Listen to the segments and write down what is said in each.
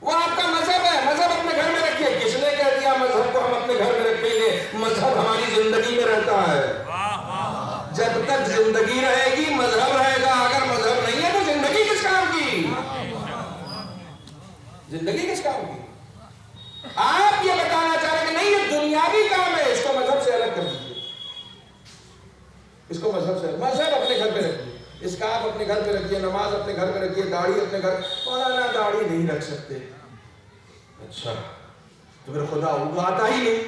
وہ آپ کا مذہب ہے، مذہب اپنے گھر میں رکھیے۔ کس نے کہہ دیا مذہب کو ہم اپنے گھر میں رکھیں گے؟ مذہب ہماری زندگی میں رہتا ہے۔ جب تک زندگی رہے گی مذہب رہے گا، اگر مذہب نہیں ہے تو زندگی کس کام کی؟ زندگی کس کام کی؟ آپ یہ بتانا چاہ رہے کہ نہیں یہ دنیاوی کام ہے، اس کو مذہب سے الگ کر دیجیے، اس کو مذہب سے، مذہب اپنے گھر پہ رکھیے، اسکارف اپنے گھر پہ رکھیے، نماز اپنے گھر پہ رکھیے، داڑھی اپنے گھر۔ مولانا داڑھی نہیں رکھ سکتے، اچھا تو پھر خدا اگاتا ہی نہیں۔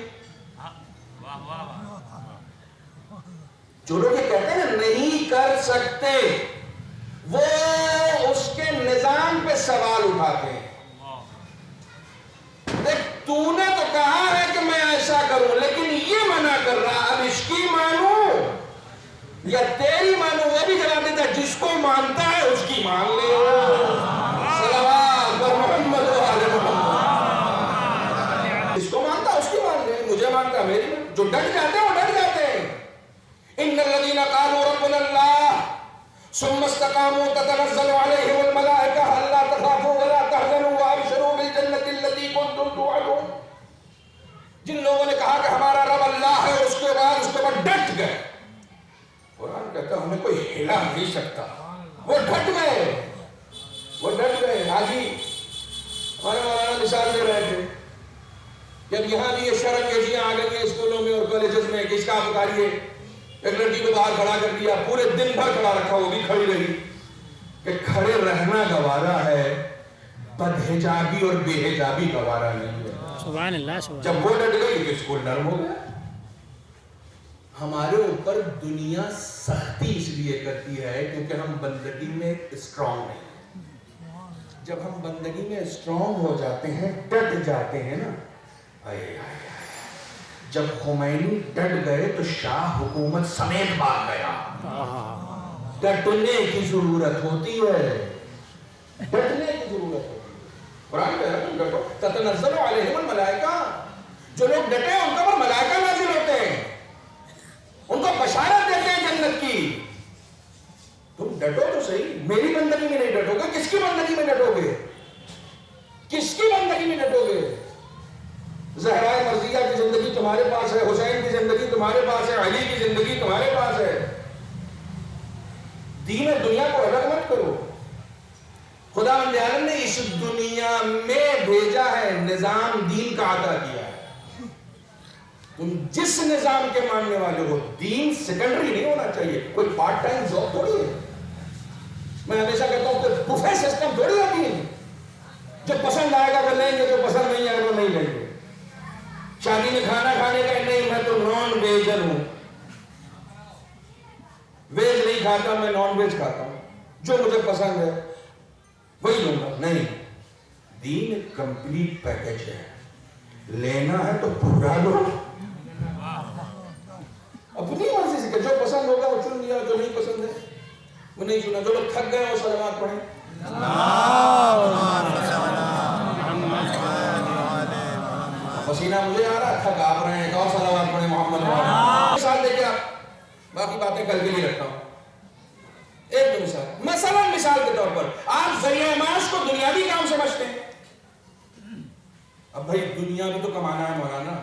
جو لوگ یہ کہتے ہیں نا نہیں کر سکتے، وہ اس کے نظام پہ سوال اٹھاتے ہیں۔ دیکھ تو نے تو کہا ہے کہ میں ایسا کروں، لیکن یہ منع کر رہا، اب اس کی مانوں یا تیری مانوں؟ وہ بھی جواب دیتا ہے جس کو مانتا ہے اس کی مان لے۔ صلوات بر محمد و آل محمد۔ جس کو مانتا ہے اس کی مان لے، مجھے مانتا ہے میری مان۔ جو ڈٹ جاتے ہیں وہ ڈٹ جاتے ہیں۔ ان الذین قالوا ربنا اللہ ثم استقاموا تتنزل علیہم الملائکہ الا تخافوا ولا تحزنوا وابشروا بالجنۃ التي کنتم توعدون۔ جن لوگوں نے کہا کہ ہمارا رب اللہ ہے، اس کے بعد ڈٹ گئے۔ قرآن کہتا ہے ہمیں کوئی ہلا نہیں سکتا، وہ ڈٹ گئے، وہ ڈٹ گئے۔ آج ہی ہمارے مولانا مثال دے رہے تھے کہ اب یہاں بھی یہ شرم کیجیاں آ گئی ہیں اسکولوں میں اور کالجز میں کہ اس کا اتاریے۔ ایک لڑکی کو باہر کھڑا کر دیا، پورے دن بھر کھڑا رکھا، وہ بھی کھڑی رہی کہ کھڑے رہنا گوارا ہے، بدحجابی اور بے حجابی گوارا نہیں ہے۔ سبحان اللہ، سبحان اللہ۔ جب وہ ڈٹ گئی تو اسکول نرم ہو گیا۔ ہمارے اوپر دنیا سختی اس لیے کرتی ہے کیونکہ ہم بندگی میں اسٹرانگ نہیں ہیں۔ جب ہم بندگی میں اسٹرانگ ہو جاتے ہیں، ڈٹ جاتے ہیں نا، جب خمینی ڈٹ گئے تو شاہ حکومت سمیت بھاگ گیا۔ ڈٹنے کی ضرورت ہوتی ہے، ڈٹنے کی ضرورت ہوتی ہے۔ قرآن کہہ رہا ہے تم ڈٹو، تتنزل علیہم الملائکہ۔ جو لوگ ڈٹے ہیں ان پر ملائکہ نازل ہوتے ہیں، ان کو بشارت دیتے ہیں جنت کی۔ تم ڈٹو تو صحیح، میری بندگی میں نہیں ڈٹو گے، کس کی بندگی میں ڈٹو گے؟ کس کی بندگی میں ڈٹو گے؟ زہرا مرضیہ کی زندگی تمہارے پاس ہے، حسین کی زندگی تمہارے پاس ہے، علی کی زندگی تمہارے پاس ہے۔ دین اور دنیا کو الگ مت کرو۔ خدا بند عالم نے اس دنیا میں بھیجا ہے، نظام دین کا عطا کیا ہے۔ تم جس نظام کے ماننے والے ہو، دین سیکنڈری نہیں ہونا چاہیے، کوئی پارٹ ٹائم جاب تھوڑی ہے۔ میں ہمیشہ کہتا ہوں کہ بفے سسٹم تھوڑی ہے دین، جو پسند آئے گا وہ لیں گے، جو پسند نہیں آئے گا وہ نہیں لیں گے۔ شادی میں کھانا کھانے کا نہیں، میں تو نان ویجر ہوں، ویج نہیں کھاتا، میں نان ویج کھاتا ہوں، جو مجھے پسند ہے وہی لوں گا۔ نہیں، دین ایک کمپلیٹ پیکج ہے، لینا ہے تو پورا لو، اپنی مرضی سے کہ جو پسند ہوگا وہ چن لیا، جو نہیں پسند ہے وہ نہیں چنا۔ جو لوگ تھک گئے وہ صلوات پڑھیں۔ پسینہ مجھے آ رہا، تھک آپ رہے ہیں، اور صلوات پڑھیں محمد۔ مثال دے کے آپ باقی باتیں کل کے لیے رکھتا ہوں۔ ایک دو مثال، مثال کے طور پر آپ ذریعہ معاش کو دنیاوی کام سمجھتے ہیں۔ اب بھائی دنیا بھی تو کمانا ہے مولانا،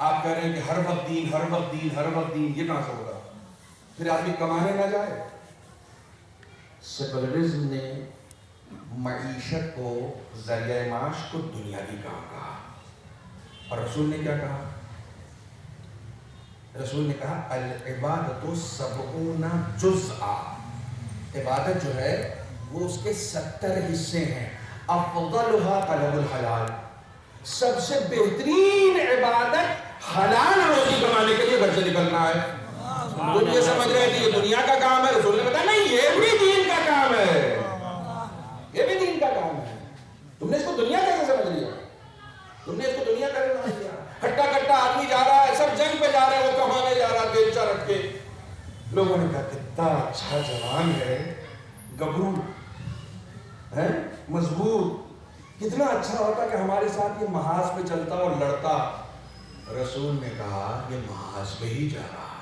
آپ کہہ رہے ہیں کہ ہر وقت دین، ہر وقت دین، ہر وقت دین، یہ کہاں سے ہوگا؟ پھر آدمی کمانے نہ جائے۔ سیکولرزم نے معیشت کو، ذریعہ معاش کو دنیاوی کام کہا، اور رسول نے کیا کہا؟ رسول نے کہا العبادت 70 جزءا، عبادت جو ہے وہ اس کے 70 حصے ہیں۔ افضلها طلب الحلال، سب سے بہترین عبادت حلال روزی کمانے کے لیے گھر سے نکلنا ہے۔ تم یہ سمجھ رہے تھے یہ دنیا کا کام ہے، رسول نے بتایا نہیں، یہ بھی دین کا کام ہے، یہ بھی دین کا کام ہے۔ تم نے اس کو دنیا کیسے سمجھ لیا؟ تم نے اس کو دنیا کا سمجھ لیا۔ ہٹا کٹا آدمی جا رہا ہے، سب جنگ پہ جا رہے ہیں، وہ کمانے جا رہا ہے بیلچا رکھ کے۔ لوگوں نے کہا کتنا اچھا جوان ہے، گبرو ہے، مضبوط، کتنا اچھا ہوتا کہ ہمارے ساتھ یہ محاذ پہ چلتا اور لڑتا۔ رسول نے کہا یہ محاذ پہ ہی جا رہا ہے،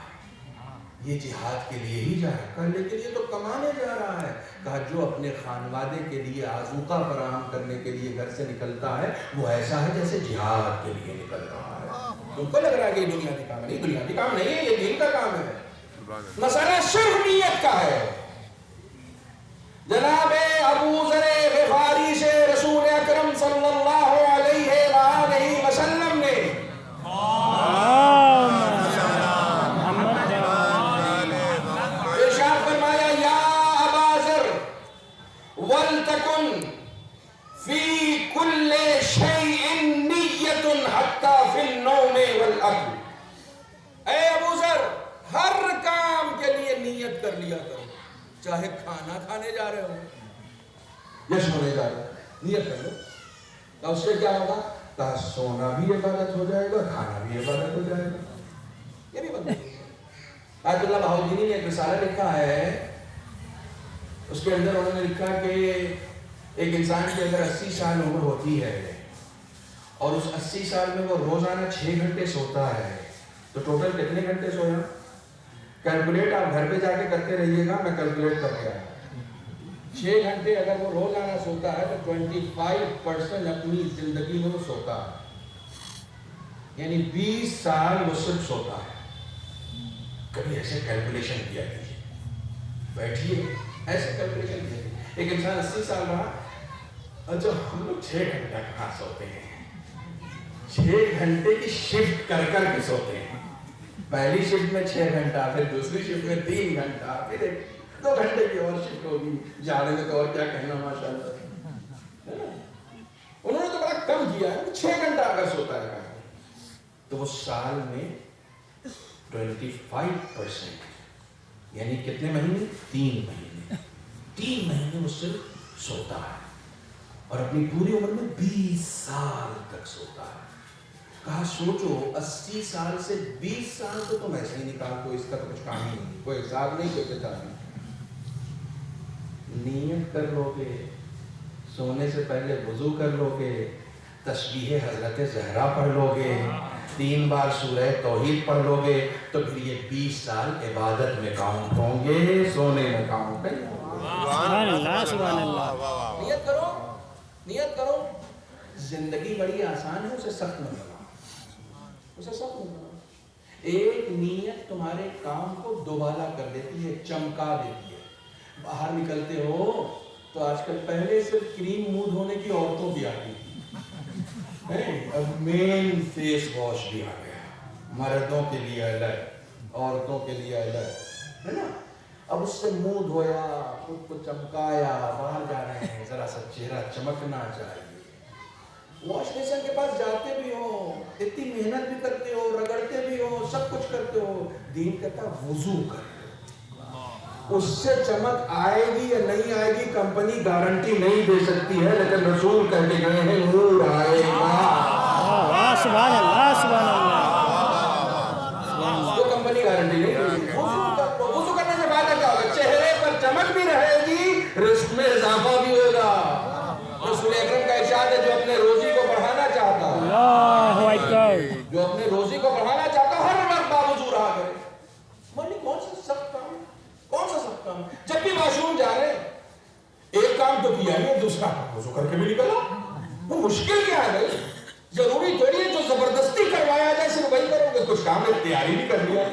یہ جہاد کے لیے ہی جا رہا ہے، لیکن یہ تو کمانے جا رہا ہے. کہا جو اپنے خانوادے کے لیے آذوقہ فراہم کرنے کے لیے گھر سے نکلتا ہے وہ ایسا ہے جیسے جہاد کے لیے نکل رہا ہے. تم کو لگ رہا ہے کہ یہ دنیا کی کام ہے؟ نہیں، دنیا کی کام نہیں ہے، یہ دین کا کام ہے. مسئلہ صرف نیت کا ہے. جناب ابو ذر غفاری سے رسول اکرم صلی اللہ علیہ وآلہ وسلم نے ارشاد فرمایا یا ابا ذر ولتکن فی کل شیء نیت حتی فی النوم والاکل. اے ابو ذر، ہر کام کے لیے نیت کر لیا کرو، چاہے کھانا کھانے جا رہے ہو یا سونے جا رہے ہو، نیت کر لو. تو اس سے کیا ہوگا؟ کہا سونا بھی عبادت ہو جائے گا، کھانا بھی عبادت ہو جائے گا. یہ بھی بندہ آیت اللہ بہاؤالدینی نے ایک رسالہ لکھا ہے، اس کے اندر انہوں نے لکھا کہ ایک انسان کے اگر 80 سال عمر ہوتی ہے اور اس 80 سال میں وہ روزانہ 6 گھنٹے سوتا ہے تو ٹوٹل کتنے گھنٹے سویا؟ کیلکولیٹ آپ گھر پہ جا کے کرتے رہیے گا، میں کیلکولیٹ کر کے آیا. 6 گھنٹے اگر وہ روزانہ سوتا ہے تو 25% اپنی زندگی میں وہ سوتا ہے، یعنی 20 سال وہ صرف سوتا ہے. کبھی ایسے کیلکولیشن کیا کیجیے، بیٹھیے ایسے کیلکولیشن کیا کیجیے. ایک انسان 80 سال رہا، اچھا ہم لوگ 6 گھنٹہ کہاں سوتے ہیں؟ 6 گھنٹے کی شفٹ کر کر کے سوتے ہیں. پہلی شفٹ میں 6 گھنٹہ، پھر دوسری شفٹ میں 3 گھنٹہ، پھر 2 گھنٹے کی اور شفٹ ہوگی. جانے میں تو اور کیا کہنا، ماشاء اللہ. انہوں نے تو بڑا کم کیا ہے، 6 گھنٹہ اگر سوتا ہے تو وہ سال میں 25%، یعنی کتنے مہینے؟ 3 مہینے. 3 مہینے وہ صرف سوتا ہے اور اپنی پوری عمر میں 20 سال تک سوتا ہے. کہا سوچو 80 سال سے 20 سال تو تم ایسے ہی نکال دو، اس کا تو کچھ کام ہی نہیں، کوئی حساب نہیں، کوئی کتاب نہیں. نیت کر لو گے، سونے سے پہلے وضو کر لو گے، تسبیح حضرت زہرا پڑھ لو گے، 3 بار سورہ توحید پڑھ لو گے، تو پھر یہ 20 سال عبادت میں کاؤنٹ ہوں گے، سونے میں کاؤنٹ نہیں. سبحان اللہ، سبحان اللہ. نیت کرو، نیت کرو. زندگی بڑی آسان ہے، اسے سخت نہ بناؤ، اسے سخت نہ بناؤ. ایک نیت تمہارے کام کو دوبالا کر دیتی ہے، چمکا دیتی ہے. باہر نکلتے ہو تو آج کل پہلے صرف کریم منہ دھونے کی عورتوں بھی آتی ہیں، اب مین فیس واش بھی آ گیا، مردوں کے لیے الگ، عورتوں کے لیے الگ، ہے نا. اب اس سے منہ دھویا، خود کو چمکایا، باہر جا رہے ہیں، ذرا سا چہرہ چمکنا چاہیے. واش بیسن کے پاس جاتے بھی ہو، اتنی محنت بھی کرتے ہو، رگڑتے بھی ہو، سب کچھ کرتے ہو، دین کہتا وضو کر لو. اس سے چمک آئے گی یا نہیں آئے گی کمپنی گارنٹی نہیں دے سکتی ہے، لیکن رسول کہہ کے گئے ہیں نور آئے گا. سبحان اللہ، سبحان اللہ. وہ کمپنی گارنٹی نہیں دے سکتی. وضو کرنے سے فائدہ کیا ہوگا؟ چہرے پر چمک بھی رہے گی، رزق میں اضافہ بھی ہوگا. رسول اکرم کا ارشاد ہے جو اپنے روزی کو بڑھانا چاہتا ہے، جو اپنے روزی کو بڑھانا چاہتا ہے، ہر وقت باوضو رہا کرے. مانی کون سا سخت کام ہے؟ کون سا سخت کام ہے؟ جب بھی واش روم جا رہے ہیں، ایک کام تو کیا ہے، دوسرا کام وضو کر کے بھی نکلا. وہ مشکل کیا ہے بھائی؟ ضروری تھوڑی ہے جو زبردستی کروایا جائے صرف وہی کرو گے. کچھ کام اختیاری بھی کر لیا،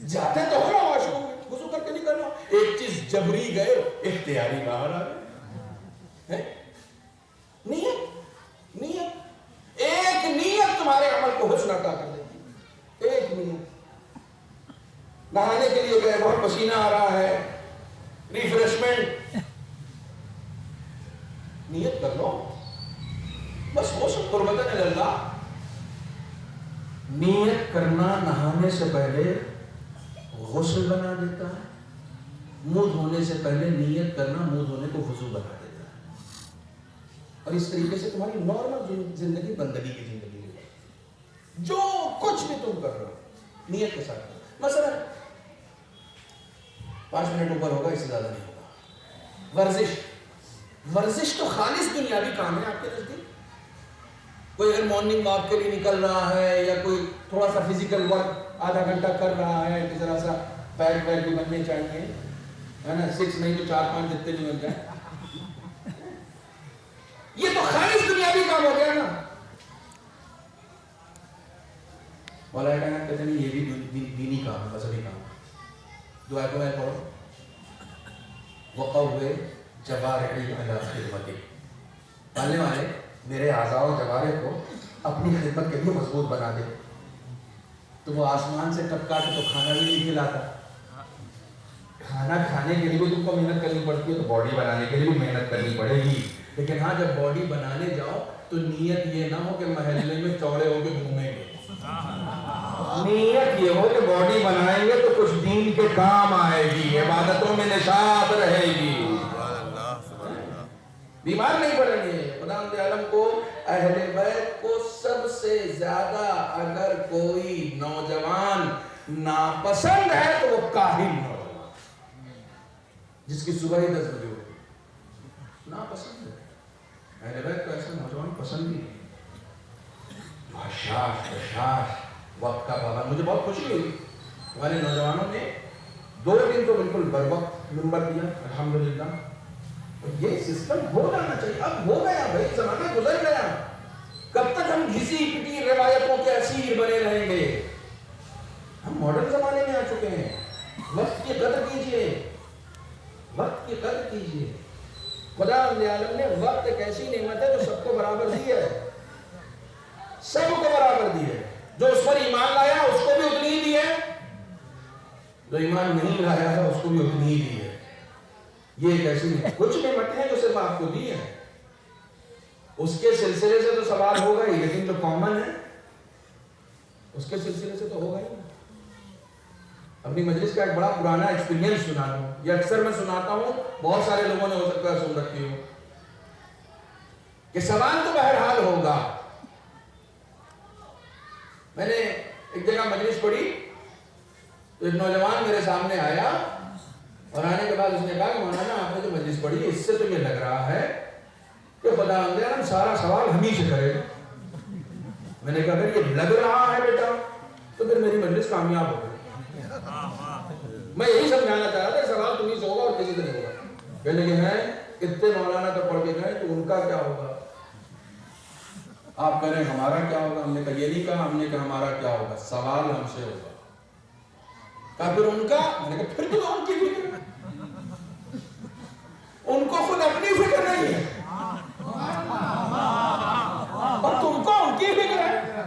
جاتے تو ہو نا واش روم میں، وضو کر کے نکلنا. ایک چیز جبری گئے، اختیاری باہر آ گئے. نیت، نیت، ایک نیت تمہارے عمل کو حسن عطا کر دیتی. ایک نیت. نہانے کے لیے گئے، بہت پسینہ آ رہا ہے، ریفریشمنٹ، نیت کر لو بس. غسل قربتاً اللہ. نیت کرنا نہانے سے پہلے غسل بنا دیتا ہے، منہ دھونے سے پہلے نیت کرنا منہ دھونے کو وضو بنا دیتا ہے. اور اس طریقے سے تمہاری نارمل زندگی بندگی کی زندگی ہے. جو کچھ بھی تم کر رہے ہو نیت کے ساتھ کرو. مثلا 5 منٹ اوپر ہوگا، اس سے زیادہ نہیں ہوگا. ورزش، ورزش تو خالص دنیاوی کام ہے آپ کے نزدیک. کوئی اگر مارننگ واک کے لیے نکل رہا ہے یا کوئی تھوڑا سا فزیکل ورک آدھا گھنٹہ کر رہا ہے کہ ذرا سا پیک ویک بھی بننے چاہیے، ہے نا، 6 نہیں تو 4-5 جتنے بھی بن جائیں. یہ تو خالص دنیاوی کام ہو گیا نا. مولانا کہنا کہتے ہیں یہ بھی دینی کام ہے، مذہبی کام. دعا کو میں پڑھو. وقوّ جوارحی علی خدمتی، پالنے والے میرے اعضاء و جوارح کو اپنی خدمت کے لیے مضبوط بنا دے. تو وہ آسمان سے ٹپکا کے تو کھانا بھی نہیں کھلاتا. کھانا کھانے کے لیے بھی تم کو محنت کرنی پڑتی ہے، تو باڈی بنانے کے لیے بھی محنت کرنی پڑے گی. لیکن ہاں جب باڈی بنانے جاؤ تو نیت یہ نہ ہو کہ محلے میں چوڑے ہو کے گھومیں گے. نیت یہ ہو کہ باڈی بنائیں گے تو کچھ دین کے کام آئے گی، عبادتوں میں نشاط رہے گی، بیمار نہیں پڑیں گے. خدا عالم کو اہل بیت کو سب سے زیادہ اگر کوئی نوجوان ناپسند ہے تو وہ کاہل نوجوان جس کی صبح ہی 10 بجے ہوگی، ناپسند ہے. اہل بیت کو ایسا نوجوان پسند ہی نہیں. بشاش وقت کا پابند. مجھے بہت خوشی ہوئی ہمارے نوجوانوں نے 2 دن تو بالکل بر وقت نمبر دیا، الحمدللہ. یہ سسٹم ہو جانا چاہیے. اب ہو گیا بھائی، زمانہ گزر گیا. کب تک ہم گھسی پٹی روایتوں کے اسیر بنے رہیں گے؟ ہم ماڈرن زمانے میں آ چکے ہیں. وقت کی قدر کیجئے، وقت کی قدر کیجئے. خدا عالم نے وقت ایک ایسی نعمت ہے جو سب کو برابر دی ہے، سب کو برابر دی ہے. جو اس پر ایمان لایا اس کو بھی اتنی ہی دی ہے، جو ایمان نہیں لایا ہے اس کو بھی اتنی ہی دی ہے. یہ ایک ایسی نہیں. کچھ نعمتیں ہیں جو صرف آپ کو دی ہیں، اس کے سلسلے سے تو سوال ہوگا ہی، لیکن جو کامن ہے اس کے سلسلے سے تو ہوگا ہی. اپنی مجلس کا ایک بڑا پرانا ایکسپیرینس سنا ہوں، یہ اکثر میں سناتا ہوں، بہت سارے لوگوں نے ہو سکتا ہے سن رکھی ہوں، کہ سوال تو بہرحال ہوگا. میں نے ایک جگہ مجلس پڑھی تو ایک نوجوان میرے سامنے آیا اور آنے کے بعد اس نے کہا کہ مولانا آپ نے جو مجلس پڑھی اس سے تو یہ لگ رہا ہے کہ خدا ہم سارا سوال ہم ہی سے کرے. میں نے کہا اگر یہ لگ رہا ہے بیٹا تو پھر میری مجلس کامیاب ہو گئی. میں یہی سمجھانا چاہ رہا تھا کہ سوال تمہیں سے ہوگا اور کسی سے نہیں ہوگا. کہنے لگے ہیں اتنے مولانا تو پڑھ کے گئے تو ان کا کیا ہوگا؟ آپ کہہ رہے ہیں ہمارا کیا ہوگا؟ ہم نے کہا یہ نہیں کہا، ہم نے کہا ہمارا کیا ہوگا، سوال ہم سے ہوگا. کہا پھر ان کا؟ میں نے کہا پھر تو ان کی فکر ہے، ان کو خود اپنی فکر نہیں ہے اور تم کو ان کی فکر ہے.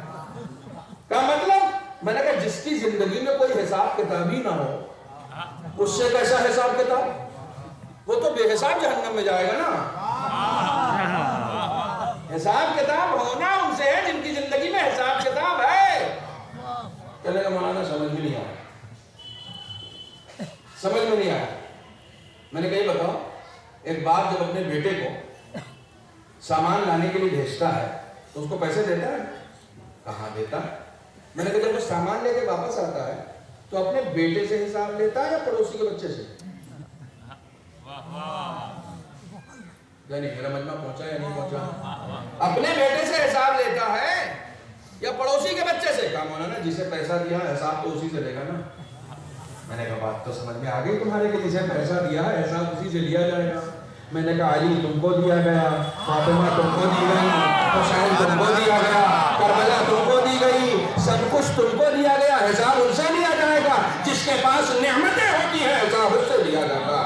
کیا مطلب؟ میں نے کہا جس کی زندگی میں کوئی حساب کتاب ہی نہ ہو اس سے کیسا حساب کتاب؟ وہ تو بے حساب جہنم میں جائے گا نا. حساب کتاب ہونا ان سے ہے جن کی زندگی میں حساب کتاب ہے. کہنے کا مولانا سمجھ میں نہیں آیا، سمجھ میں نہیں آیا. میں نے کہا یہ بتاؤ، ایک باپ جب اپنے بیٹے کو سامان لانے کے لیے بھیجتا ہے تو اس کو پیسے دیتا ہے؟ کہاں دیتا ہے؟ میں نے کہا جب وہ سامان لے کے واپس آتا ہے تو اپنے بیٹے سے حساب لیتا ہے یا پڑوسی کے بچے سے؟ یعنی میرا مجمع پہنچا یا نہیں پہنچا؟ اپنے بیٹے سے حساب لیتا ہے یا پڑوسی کے بچے سے؟ کہا مولانا جسے پیسہ دیا حساب تو اسی سے لے گا نا. میں نے کہا بات تو سمجھ میں آ گئی تمہارے کہ جسے پیسہ دیا ہے حساب اسی سے لیا جائے گا. میں نے کہا علی تم کو دیا گیا، فاطمہ تم کو دی گئی، حسین تم کو دیا گیا، کربلا تم کو دی گئی، سب کچھ تم کو دیا گیا، حساب ان سے لیا جائے گا. جس کے پاس نعمتیں ہوتی ہیں حساب اس سے لیا جاتا ہے.